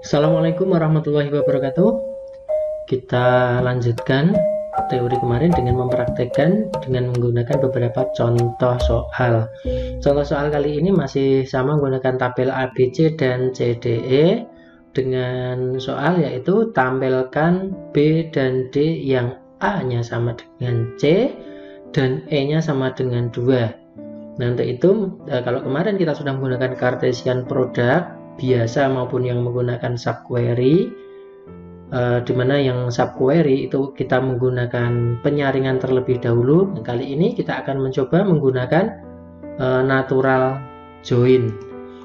Assalamualaikum warahmatullahi wabarakatuh. Kita lanjutkan teori kemarin dengan mempraktekkan dengan menggunakan beberapa contoh soal. Contoh soal kali ini masih sama menggunakan tabel A, B, C, dan C, D, E dengan soal yaitu tampilkan B dan D yang A-nya sama dengan C dan E-nya sama dengan 2. Nah, untuk itu kalau kemarin kita sudah menggunakan Cartesian product biasa maupun yang menggunakan subquery, di mana yang subquery itu kita menggunakan penyaringan terlebih dahulu. Nah, kali ini kita akan mencoba menggunakan natural join.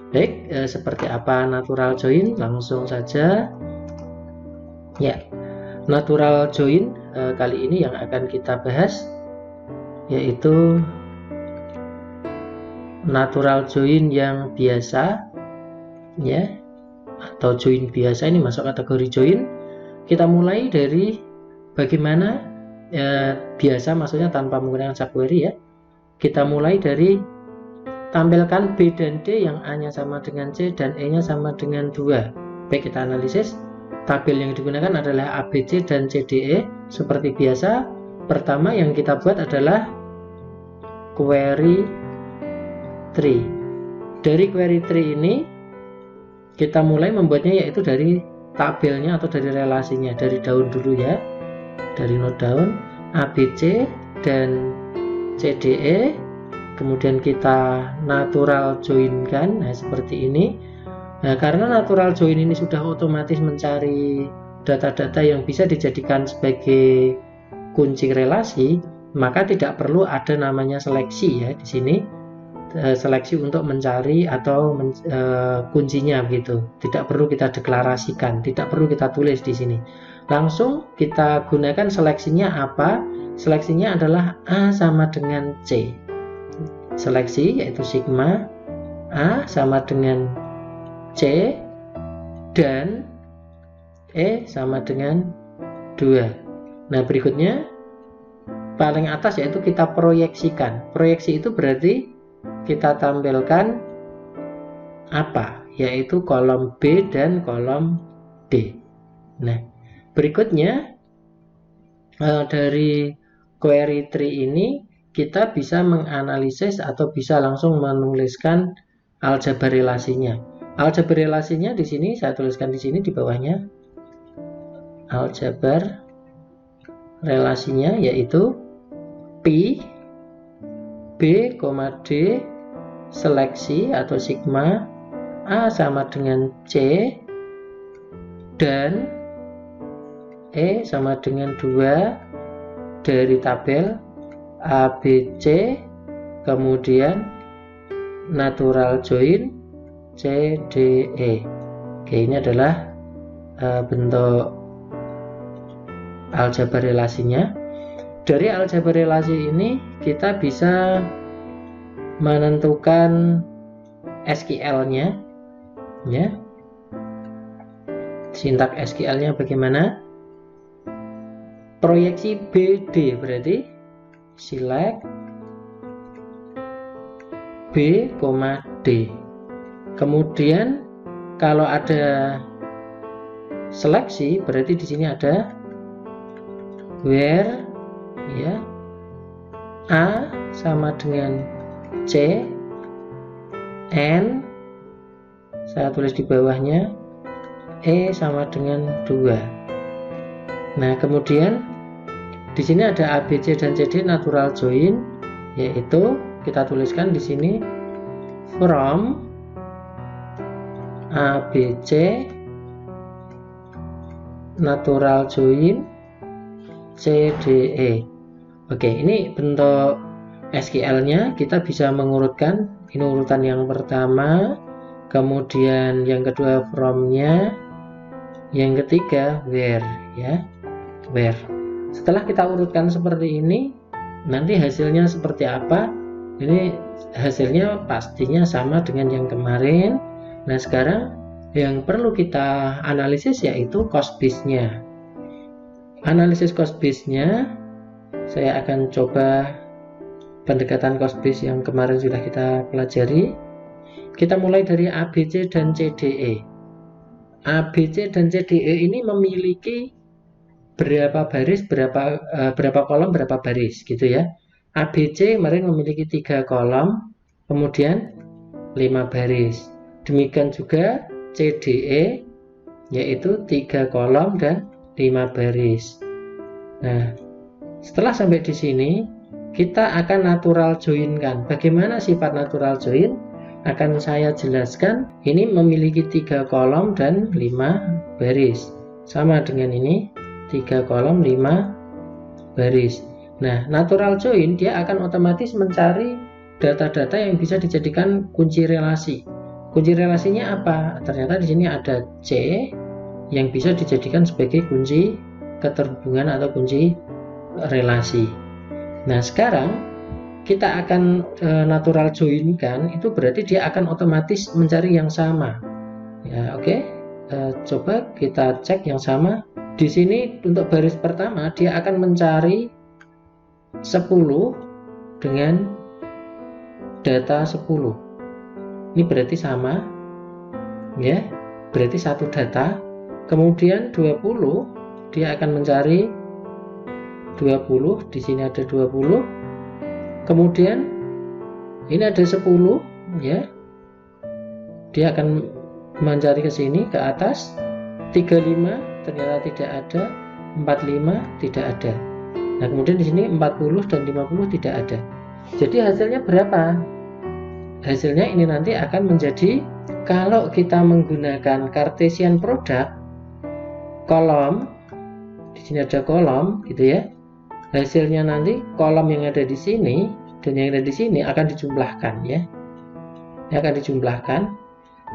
Baik, seperti apa natural join? Langsung saja ya. Natural join kali ini yang akan kita bahas yaitu natural join yang biasa ya, atau join biasa. Ini masuk kategori join. Kita mulai dari bagaimana biasa, maksudnya tanpa menggunakan subquery ya. Kita mulai dari tampilkan B dan D yang A nya sama dengan C dan E nya sama dengan 2. Baik, kita analisis. Tabel yang digunakan adalah A, B, C, dan C, D, E. Seperti biasa, pertama yang kita buat adalah query tree. Dari query tree ini kita mulai membuatnya yaitu dari tabelnya atau dari relasinya, dari daun dulu ya, dari node daun A, B, C, dan C, D, E. Kemudian kita natural join kan, nah seperti ini. Nah, karena natural join ini sudah otomatis mencari data-data yang bisa dijadikan sebagai kunci relasi, maka tidak perlu ada namanya seleksi ya di sini. Seleksi untuk mencari atau kuncinya begitu. Tidak perlu kita deklarasikan, tidak perlu kita tulis di sini. Langsung kita gunakan seleksinya apa? Seleksinya adalah A sama dengan C. Seleksi yaitu sigma A sama dengan C dan E sama dengan 2. Nah, berikutnya paling atas yaitu kita proyeksikan. Proyeksi itu berarti kita tampilkan apa? Yaitu kolom B dan kolom D. Nah, berikutnya dari query tree ini kita bisa menganalisis atau bisa langsung menuliskan aljabar relasinya. Aljabar relasinya di sini saya tuliskan di sini di bawahnya. Aljabar relasinya yaitu P B, D seleksi atau sigma A sama dengan C dan E sama dengan 2 dari tabel A, B, C, kemudian natural join C, D, E. Oke, ini adalah bentuk aljabar relasinya. Dari aljabar relasi ini kita bisa menentukan SQL-nya ya. Sintak SQL-nya bagaimana? Proyeksi BD berarti select B, D. Kemudian kalau ada seleksi berarti di sini ada where ya, A sama dengan C, N saya tulis di bawahnya, E sama dengan 2. Nah, kemudian di sini ada A, B, C, dan C, D natural join, yaitu kita tuliskan di sini from A, B, C natural join C, D, E. Oke, ini bentuk SQL-nya. Kita bisa mengurutkan. Ini urutan yang pertama, kemudian yang kedua from-nya, yang ketiga where ya, where. Setelah kita urutkan seperti ini, nanti hasilnya seperti apa? Ini hasilnya pastinya sama dengan yang kemarin. Nah, sekarang yang perlu kita analisis yaitu cost base-nya. Analisis cost base-nya saya akan coba pendekatan cost base yang kemarin sudah kita pelajari. Kita mulai dari A, B, C, dan C, D, E. ABC dan CDE ini memiliki berapa baris, berapa kolom, berapa baris gitu ya. ABC kemarin memiliki 3 kolom, kemudian 5 baris. Demikian juga CDE yaitu 3 kolom dan 5 baris. Nah, setelah sampai di sini kita akan natural join-kan. Bagaimana sifat natural join? Akan saya jelaskan. Ini memiliki 3 kolom dan 5 baris. Sama dengan ini, 3 kolom 5 baris. Nah, natural join dia akan otomatis mencari data-data yang bisa dijadikan kunci relasi. Kunci relasinya apa? Ternyata di sini ada C yang bisa dijadikan sebagai kunci keterhubungan atau kunci relasi. Nah, sekarang kita akan natural join kan, itu berarti dia akan otomatis mencari yang sama. Ya, oke. Coba kita cek yang sama. Di sini untuk baris pertama dia akan mencari 10 dengan data 10. Ini berarti sama. Ya, berarti satu data. Kemudian 20 dia akan mencari 20, di sini ada 20. Kemudian ini ada 10 ya. Dia akan mencari ke sini ke atas. 35 ternyata tidak ada, 45 tidak ada. Nah, kemudian di sini 40 dan 50 tidak ada. Jadi hasilnya berapa? Hasilnya ini nanti akan menjadi, kalau kita menggunakan Cartesian product kolom, di sini ada kolom gitu ya. Hasilnya nanti kolom yang ada di sini dan yang ada di sini akan dijumlahkan ya. Ini akan dijumlahkan.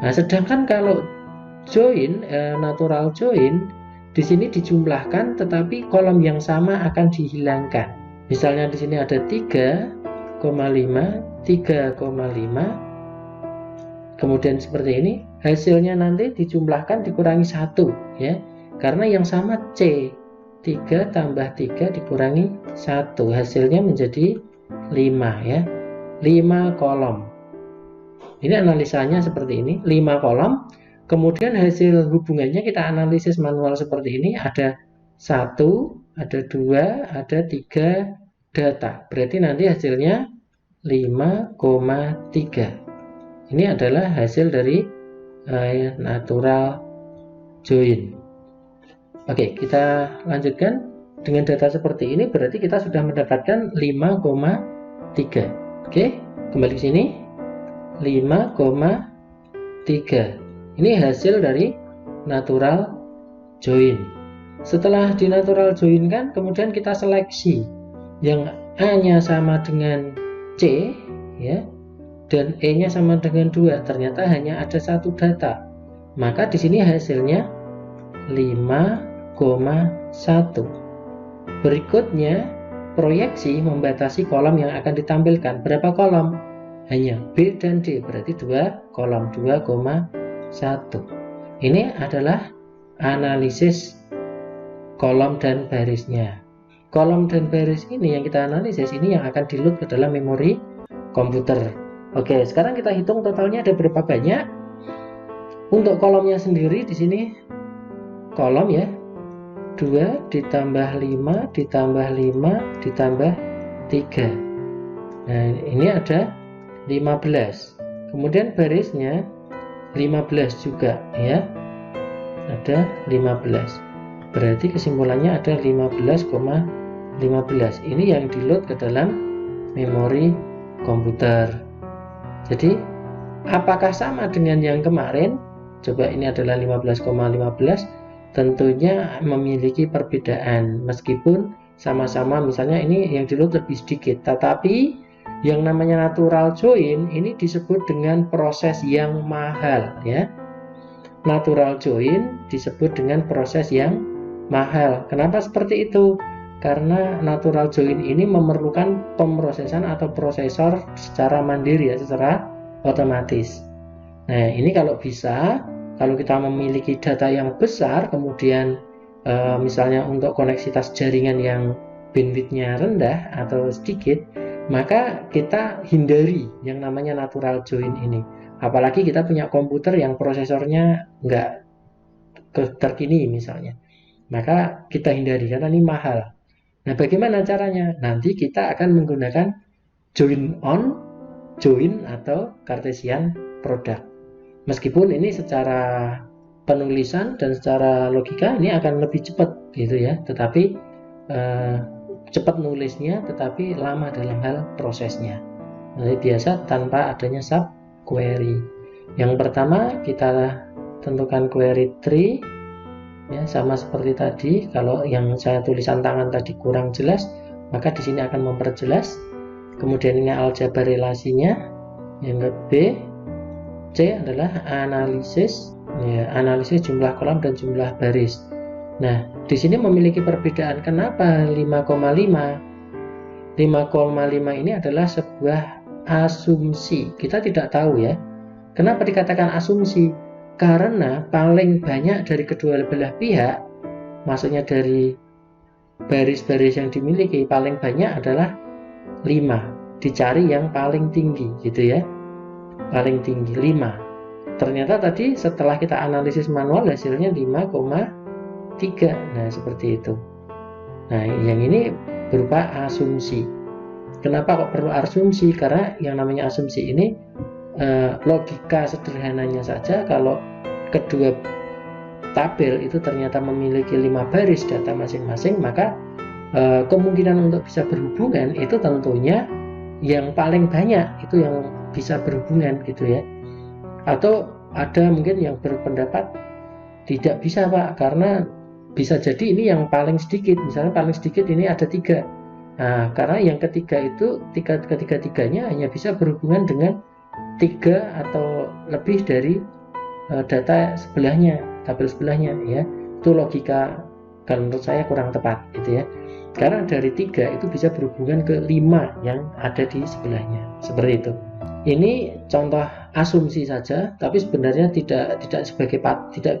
Nah, sedangkan kalau join, natural join, di sini dijumlahkan tetapi kolom yang sama akan dihilangkan. Misalnya di sini ada 3,5, 3,5. Kemudian seperti ini, hasilnya nanti dijumlahkan dikurangi 1 ya. Karena yang sama C. 3 tambah 3 dikurangi 1, hasilnya menjadi 5 ya. 5 kolom. Ini analisanya seperti ini, 5 kolom. Kemudian hasil hubungannya kita analisis manual seperti ini, ada 1, ada 2, ada 3 data. Berarti nanti hasilnya 5,3. Ini adalah hasil dari natural join. Oke, kita lanjutkan. Dengan data seperti ini berarti kita sudah mendapatkan 5,3. Oke, kembali ke sini. 5,3. Ini hasil dari natural join. Setelah di natural join kan, kemudian kita seleksi yang A-nya sama dengan C ya, dan E-nya sama dengan 2. Ternyata hanya ada satu data. Maka di sini hasilnya 5,1. Berikutnya, proyeksi membatasi kolom yang akan ditampilkan. Berapa kolom? Hanya B dan D, berarti 2 kolom, 2,1. Ini adalah analisis kolom dan barisnya. Kolom dan baris ini yang kita analisis, ini yang akan di-load ke dalam memori komputer. Oke, sekarang kita hitung totalnya ada berapa banyak. Untuk kolomnya sendiri di sini kolom ya, 2 ditambah 5 ditambah 5 ditambah 3. Nah, ini ada 15. Kemudian barisnya 15 juga ya, ada 15. Berarti kesimpulannya ada 15,15. Ini yang di-load ke dalam memori komputer. Jadi apakah sama dengan yang kemarin? Coba, ini adalah 15,15. Tentunya memiliki perbedaan, meskipun sama-sama misalnya ini yang di-load lebih sedikit, tetapi yang namanya natural join ini disebut dengan proses yang mahal ya. Natural join disebut dengan proses yang mahal. Kenapa seperti itu? Karena natural join ini memerlukan pemrosesan atau prosesor secara mandiri ya, secara otomatis. Nah, ini kalau bisa, kalau kita memiliki data yang besar, kemudian misalnya untuk koneksitas jaringan yang bandwidth-nya rendah atau sedikit, maka kita hindari yang namanya natural join ini. Apalagi kita punya komputer yang prosesornya nggak terkini misalnya. Maka kita hindari karena ini mahal. Nah, bagaimana caranya? Nanti kita akan menggunakan join on, join atau Cartesian product. Meskipun ini secara penulisan dan secara logika ini akan lebih cepat gitu ya, tetapi cepat nulisnya tetapi lama dalam hal prosesnya. Jadi biasa tanpa adanya sub query. Yang pertama kita tentukan query tree ya, sama seperti tadi. Kalau yang saya tulisan tangan tadi kurang jelas, maka di sini akan memperjelas. Kemudian ini aljabar relasinya. Yang B, C adalah analisis ya, analisis jumlah kolom dan jumlah baris. Nah, di sini memiliki perbedaan. Kenapa 5,5? 5,5 ini adalah sebuah asumsi. Kita tidak tahu ya. Kenapa dikatakan asumsi? Karena paling banyak dari kedua belah pihak, maksudnya dari baris-baris yang dimiliki, paling banyak adalah 5. Dicari yang paling tinggi gitu ya. Paling tinggi 5. Ternyata tadi setelah kita analisis manual hasilnya 5,3. Nah, seperti itu. Nah, yang ini berupa asumsi. Kenapa kok perlu asumsi? Karena yang namanya asumsi ini logika sederhananya saja, kalau kedua tabel itu ternyata memiliki 5 baris data masing-masing, maka kemungkinan untuk bisa berhubungan itu tentunya yang paling banyak itu yang bisa berhubungan gitu ya. Atau ada mungkin yang berpendapat tidak bisa Pak, karena bisa jadi ini yang paling sedikit, misalnya paling sedikit ini ada 3. Nah, karena yang ketiga itu ketiga-tiganya hanya bisa berhubungan dengan 3 atau lebih dari data sebelahnya, tabel sebelahnya ya. Itu logika kalau menurut saya kurang tepat gitu ya. Karena dari 3 itu bisa berhubungan ke 5 yang ada di sebelahnya. Seperti itu. Ini contoh asumsi saja, tapi sebenarnya tidak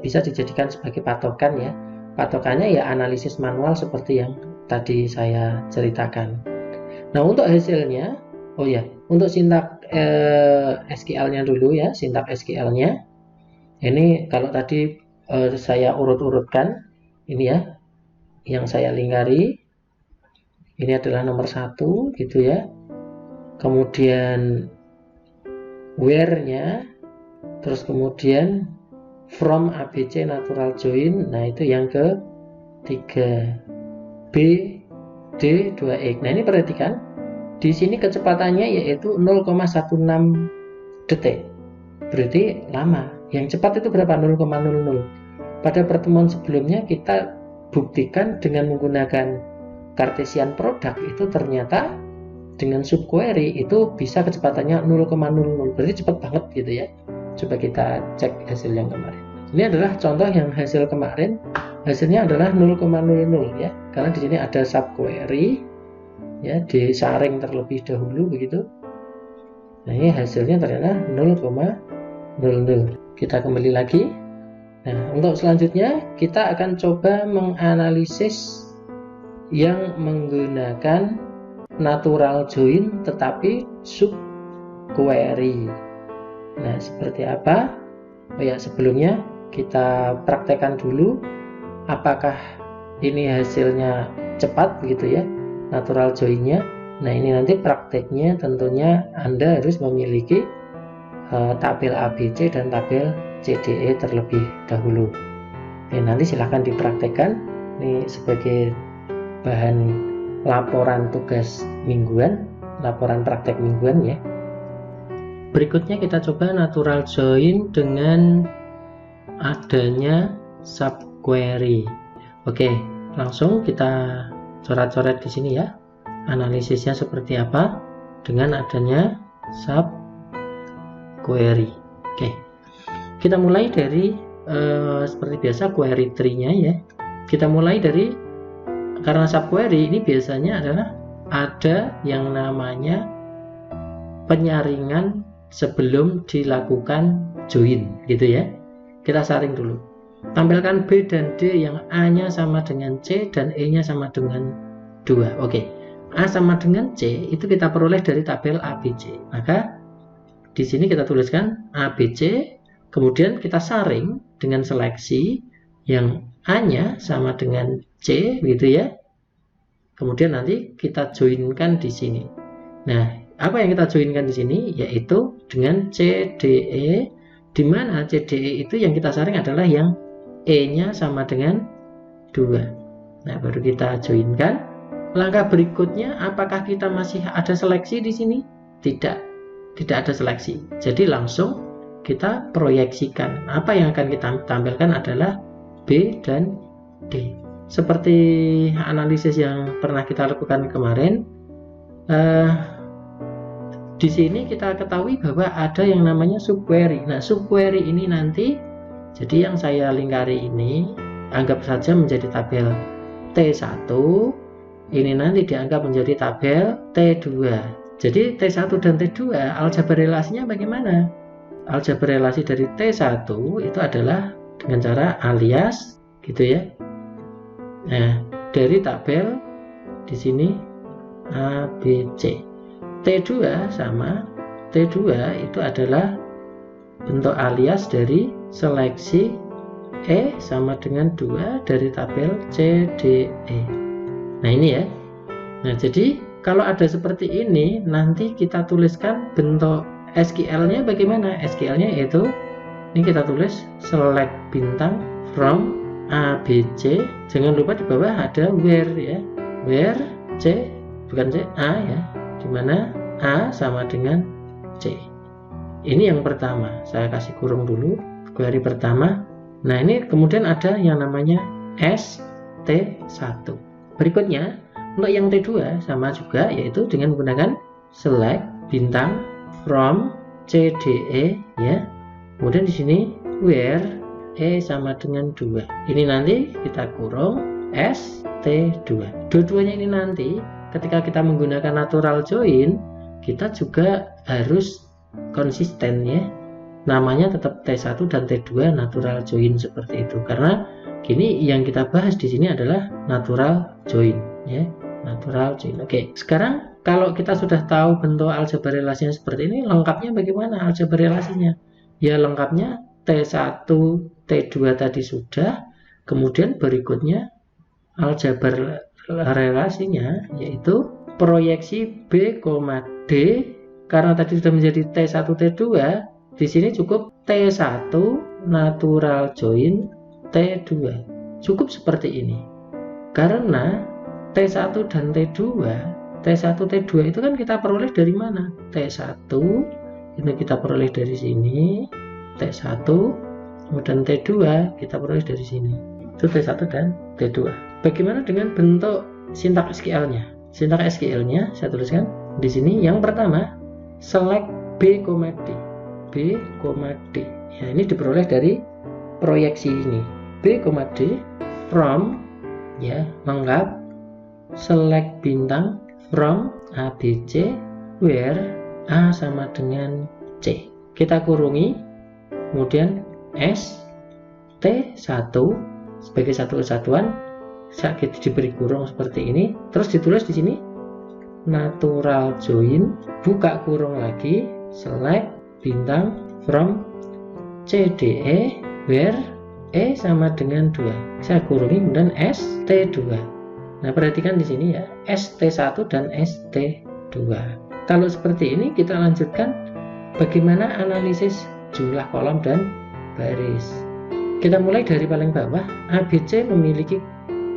bisa dijadikan sebagai patokan ya. Patokannya ya analisis manual seperti yang tadi saya ceritakan. Nah, untuk hasilnya, oh ya, untuk sintak SQL-nya dulu ya, sintak SQL-nya. Ini kalau tadi saya urut-urutkan, ini ya, yang saya lingkari. Ini adalah nomor 1 gitu ya. Kemudian where-nya, terus kemudian from ABC natural join. Nah, itu yang ke-3. B, D, 2X. Nah, ini perhatikan. Di sini kecepatannya yaitu 0,16 detik. Berarti lama. Yang cepat itu berapa? 0,00. Pada pertemuan sebelumnya kita buktikan dengan menggunakan Cartesian product itu ternyata dengan subquery itu bisa kecepatannya 0,00. Berarti cepat banget gitu ya. Coba kita cek hasil yang kemarin. Ini adalah contoh yang hasil kemarin. Hasilnya adalah 0,00 ya. Karena di sini ada subquery ya, disaring terlebih dahulu begitu. Nah, ini hasilnya ternyata 0,00. Kita kembali lagi. Nah, untuk selanjutnya kita akan coba menganalisis yang menggunakan natural join tetapi subquery. Nah, seperti apa? Oh ya, sebelumnya kita praktekkan dulu apakah ini hasilnya cepat begitu ya, natural join-nya. Nah, ini nanti prakteknya tentunya Anda harus memiliki tabel ABC dan tabel CDE terlebih dahulu. Nanti silahkan dipraktekkan. Ini sebagai bahan laporan tugas mingguan, laporan praktek mingguan ya. Berikutnya kita coba natural join dengan adanya subquery. Oke, langsung kita coret-coret di sini ya. Analisisnya seperti apa dengan adanya subquery. Oke. Kita mulai dari seperti biasa query tree-nya ya. Kita mulai dari, karena subquery ini biasanya adalah ada yang namanya penyaringan sebelum dilakukan join gitu ya. Kita saring dulu. Tampilkan B dan D yang A-nya sama dengan C dan E-nya sama dengan 2. Oke. A sama dengan C itu kita peroleh dari tabel ABC. Maka di sini kita tuliskan ABC, kemudian kita saring dengan seleksi yang A-nya sama dengan C, gitu ya. Kemudian nanti kita joinkan di sini. Nah, apa yang kita joinkan di sini? Yaitu dengan CDE, di mana CDE itu yang kita saring adalah yang E-nya sama dengan 2. Nah, baru kita joinkan. Langkah berikutnya, apakah kita masih ada seleksi di sini? Tidak ada seleksi. Jadi langsung kita proyeksikan. Apa yang akan kita tampilkan adalah B dan D. Seperti analisis yang pernah kita lakukan kemarin, di sini kita ketahui bahwa ada yang namanya subquery. Nah, subquery ini nanti, jadi yang saya lingkari ini, anggap saja menjadi tabel T1, ini nanti dianggap menjadi tabel T2. Jadi T1 dan T2, aljabar relasinya bagaimana? Aljabar relasi dari T1 itu adalah dengan cara alias, gitu ya. Nah, dari tabel di sini A, B, C. T2 sama T2 itu adalah bentuk alias dari seleksi E sama dengan 2 dari tabel C, D, E. Nah, ini ya. Nah, jadi kalau ada seperti ini, nanti kita tuliskan bentuk SQL-nya bagaimana? SQL-nya yaitu, ini kita tulis select bintang from A, B, C. Jangan lupa di bawah ada where ya. Where C, bukan C, A ya. Dimana A sama dengan C. Ini yang pertama. Saya kasih kurung dulu. Query pertama. Nah, ini kemudian ada yang namanya ST1. Berikutnya, untuk yang T2 sama juga, yaitu dengan menggunakan select bintang from CDE ya. Kemudian di sini where E sama dengan 2. Ini nanti kita kurung ST2. Dua-duanya ini nanti ketika kita menggunakan natural join, kita juga harus konsisten ya. Namanya tetap T1 dan T2 natural join seperti itu. Karena gini, yang kita bahas di sini adalah natural join ya. Natural join. Oke, sekarang kalau kita sudah tahu bentuk aljabar relasinya seperti ini, lengkapnya bagaimana aljabar relasinya? Ya, lengkapnya T1, T2 tadi sudah, kemudian berikutnya aljabar relasinya yaitu proyeksi B, D, karena tadi sudah menjadi T1, T2, di sini cukup T1 natural join T2. Cukup seperti ini. Karena T1 dan T2, T1, T2 itu kan kita peroleh dari mana? T1 itu kita peroleh dari sini, T1, kemudian T2 kita peroleh dari sini. Itu T1 dan T2. Bagaimana dengan bentuk sintak SQL-nya? Sintak SQL-nya saya tuliskan di sini. Yang pertama, select B, D. B, D. Ya, ini diperoleh dari proyeksi ini. B, D from ya, lengkap select bintang from A, B, C where A sama dengan C. Kita kurungi, kemudian S T1 sebagai satu kesatuan sakit diberi kurung seperti ini, terus ditulis di sini natural join, buka kurung lagi, select bintang from CDE where E sama dengan 2. Saya kurungi kemudian ST2. Nah, perhatikan di sini ya, ST1 dan ST2. Kalau seperti ini kita lanjutkan bagaimana analisis jumlah kolom dan baris. Kita mulai dari paling bawah. ABC memiliki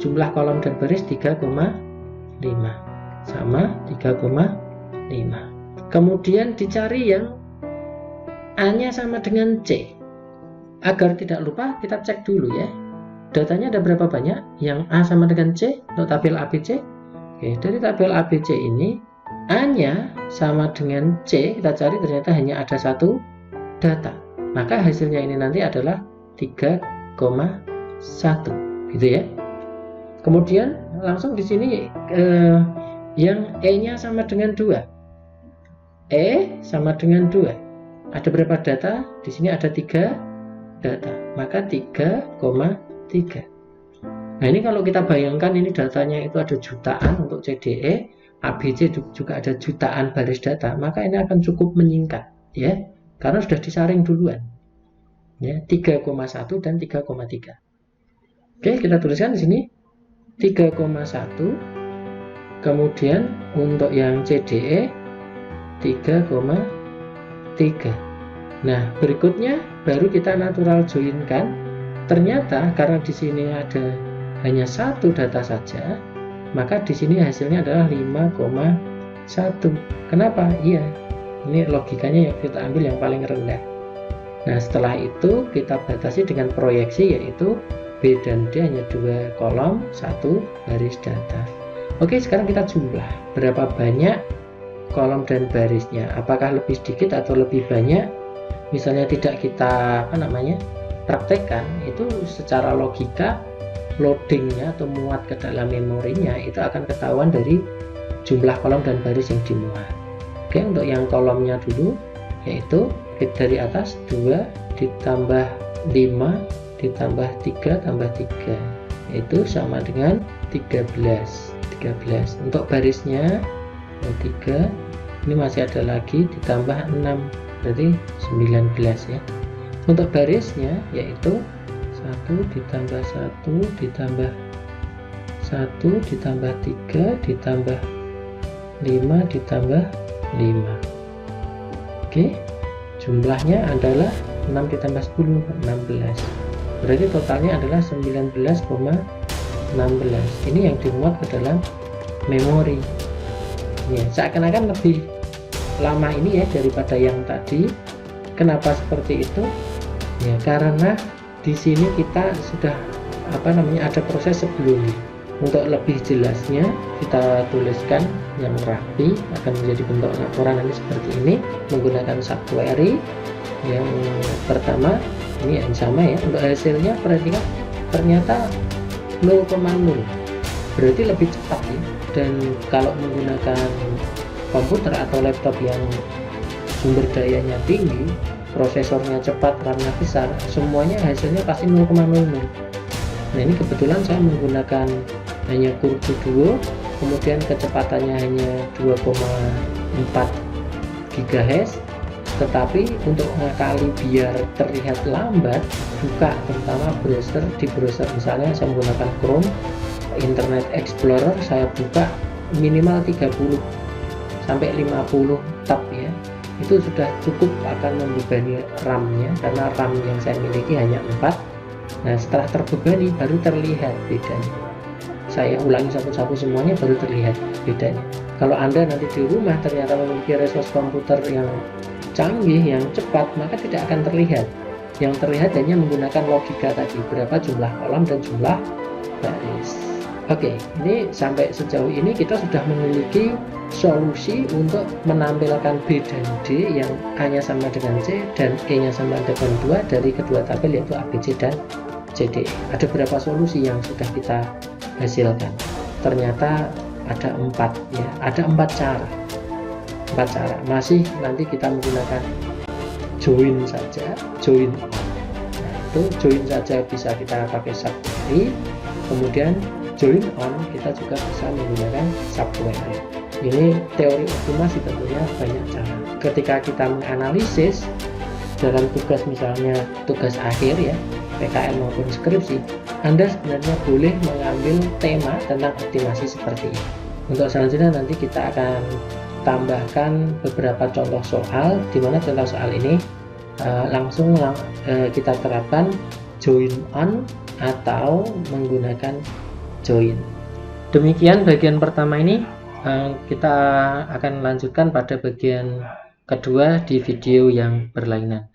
jumlah kolom dan baris 3,5 sama 3,5. Kemudian dicari yang A-nya sama dengan C. Agar tidak lupa, kita cek dulu ya. Datanya ada berapa banyak? Yang A sama dengan C untuk tabel ABC. Oke, dari tabel ABC ini A-nya sama dengan C, kita cari ternyata hanya ada satu data. Maka hasilnya ini nanti adalah 3,1 gitu ya. Kemudian langsung di sini yang E-nya sama dengan 2. E sama dengan 2. Ada berapa data? Di sini ada 3 data, maka 3,3. Nah, ini kalau kita bayangkan ini datanya itu ada jutaan untuk CDE, ABC juga ada jutaan baris data, maka ini akan cukup menyingkat ya, karena sudah disaring duluan ya, 3,1 dan 3,3. Oke, kita tuliskan di sini 3,1. Kemudian untuk yang CDE 3,3. Nah, berikutnya baru kita natural join-kan. Ternyata karena di sini ada hanya satu data saja, maka di sini hasilnya adalah 5,1. Kenapa? Iya, ini logikanya yang kita ambil yang paling rendah. Nah, setelah itu kita batasi dengan proyeksi, yaitu B dan D hanya 2 kolom, 1 baris data. Oke, sekarang kita jumlah berapa banyak kolom dan barisnya. Apakah lebih sedikit atau lebih banyak? Misalnya tidak kita praktekkan, itu secara logika loadingnya atau muat ke dalam memorinya itu akan ketahuan dari jumlah kolom dan baris yang dimuat. Oke, untuk yang kolomnya dulu, yaitu dari atas 2 ditambah 5 ditambah 3 tambah 3, yaitu sama dengan 13. Untuk barisnya 3, ini masih ada lagi ditambah 6, berarti 19 ya. Untuk barisnya yaitu 1 ditambah 1 ditambah 1 ditambah 3 ditambah 5 ditambah 5. Oke, jumlahnya adalah 6 ditambah 10, 16. Berarti totalnya adalah 19,16. Ini yang dimuat ke dalam memori. Ya, seakan-akan lebih lama ini ya daripada yang tadi. Kenapa seperti itu? Ya, karena di sini kita sudah ada proses sebelumnya. Untuk lebih jelasnya kita tuliskan yang rapi, akan menjadi bentuk laporan nanti seperti ini menggunakan subquery. Yang pertama ini yang sama ya, untuk hasilnya perhatikan ternyata 0,0, berarti lebih cepat ya. Dan kalau menggunakan komputer atau laptop yang sumber dayanya tinggi, prosesornya cepat, RAM-nya besar, semuanya hasilnya pasti 0,00. Nah, ini kebetulan saya menggunakan hanya Curve Duo, kemudian kecepatannya hanya 2,4 GHz. Tetapi untuk mengakali biar terlihat lambat, buka terutama browser, di browser misalnya saya menggunakan Chrome, Internet Explorer, saya buka minimal 30 sampai 50 tab ya, itu sudah cukup akan membebani RAM-nya, karena RAM yang saya miliki hanya 4. Nah, setelah terbebani baru terlihat bedanya. Saya ulangi satu-satu semuanya baru terlihat bedanya. Kalau Anda nanti di rumah ternyata memiliki resource komputer yang canggih, yang cepat, maka tidak akan terlihat. Yang terlihat hanya menggunakan logika tadi, berapa jumlah kolom dan jumlah baris. Oke, ini sampai sejauh ini kita sudah memiliki solusi untuk menampilkan B dan D yang A-nya sama dengan C dan E-nya sama dengan 2 dari kedua tabel, yaitu ABC dan CD. Ada berapa solusi yang sudah kita hasilkan? Ternyata ada 4 ya, ada 4 cara. Masih nanti kita menggunakan join saja, join on. Nah, itu join saja bisa kita pakai subquery, kemudian join on kita juga bisa menggunakan subquery. Ini teori optimasi, tentunya banyak cara. Ketika kita menganalisis dalam tugas, misalnya tugas akhir ya, PKL maupun skripsi, Anda sebenarnya boleh mengambil tema tentang optimasi seperti ini. Untuk selanjutnya nanti kita akan tambahkan beberapa contoh soal, di mana contoh soal ini langsung kita terapkan join on atau menggunakan join. Demikian bagian pertama ini, kita akan lanjutkan pada bagian kedua di video yang berlainan.